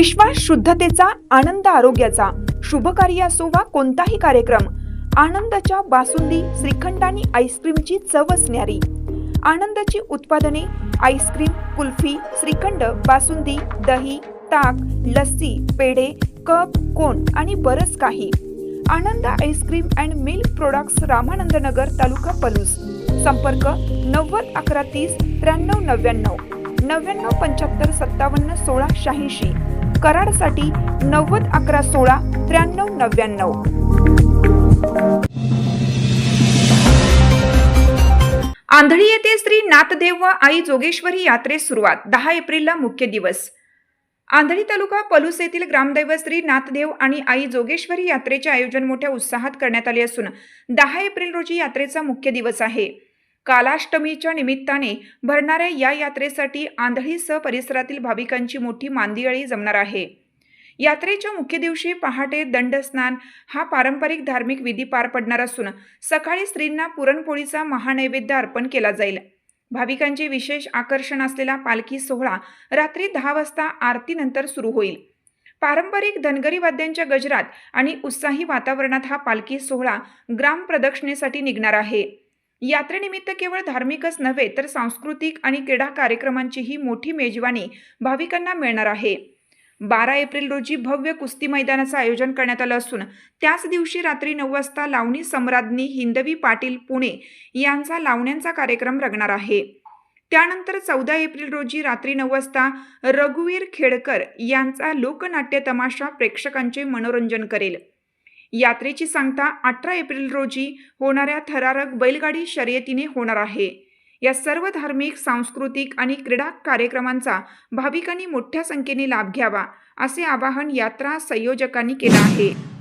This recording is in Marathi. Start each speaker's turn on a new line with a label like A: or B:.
A: विश्वास शुद्धतेचा, आनंद आरोग्याचा, शुभ कार्य असो वा कोणताही कार्यक्रम, आनंदाच्या बासुंदी, श्रीखंड आणि आईस्क्रीमची चवच न्यारी. आनंदाची उत्पादने आईस्क्रीम, कुल्फी, श्रीखंड, बासुंदी, दही, ताक, लस्सी, पेढे, कप, कोन आणि बरंच काही. Anand ice cream and milk products, Ramanand Nagar, taluka Palus. संपर्क 90 11 30 93 99 99 75 57 16 86. कराडसाठी 90 11 16 93 99. आंधळी येथे श्री नाथदेव व आई जोगेश्वरी यात्रेस सुरुवात. 10 एप्रिलला मुख्य दिवस. आंधळी तालुका पलूस येथील ग्रामदैवत श्री नाथदेव आणि आई जोगेश्वरी यात्रेचे आयोजन मोठ्या उत्साहात करण्यात आले असून 10 एप्रिल रोजी यात्रेचा मुख्य दिवस आहे. कालाष्टमीच्या निमित्ताने भरणाऱ्या या यात्रेसाठी आंधळीसह परिसरातील भाविकांची मोठी मांदियाळी जमणार आहे. यात्रेच्या मुख्य दिवशी पहाटे दंडस्नान हा पारंपरिक धार्मिक विधी पार पडणार असून सकाळी स्त्रींना पुरणपोळीचा महानैवेद्य अर्पण केला जाईल. भाविकांचे विशेष आकर्षण असलेला पालखी सोहळा रात्री 10 वाजता आरतीनंतर सुरू होईल. पारंपरिक धनगरी वाद्यांच्या गजरात आणि उत्साही वातावरणात हा पालखी सोहळा ग्राम प्रदक्षिणेसाठी निघणार आहे. यात्रेनिमित्त केवळ धार्मिकच नव्हे तर सांस्कृतिक आणि क्रीडा कार्यक्रमांचीही मोठी मेजवानी भाविकांना मिळणार आहे. 12 एप्रिल रोजी भव्य कुस्ती मैदानाचं आयोजन करण्यात आलं असून त्याच दिवशी रात्री 9 वाजता लावणी सम्राज्ञी हिंदवी पाटील पुणे यांचा लावण्यांचा कार्यक्रम रंगणार आहे. त्यानंतर 14 एप्रिल रोजी रात्री 9 वाजता रघुवीर खेडकर यांचा लोकनाट्य तमाशा प्रेक्षकांचे मनोरंजन करेल. यात्रेची सांगता 18 एप्रिल रोजी होणाऱ्या थरारक बैलगाडी शर्यतीने होणार आहे. या सर्व धार्मिक, सांस्कृतिक आणि क्रीडा कार्यक्रमांचा भाविकांनी मोठ्या संख्येने लाभ घ्यावा असे आवाहन यात्रा संयोजकांनी केले आहे.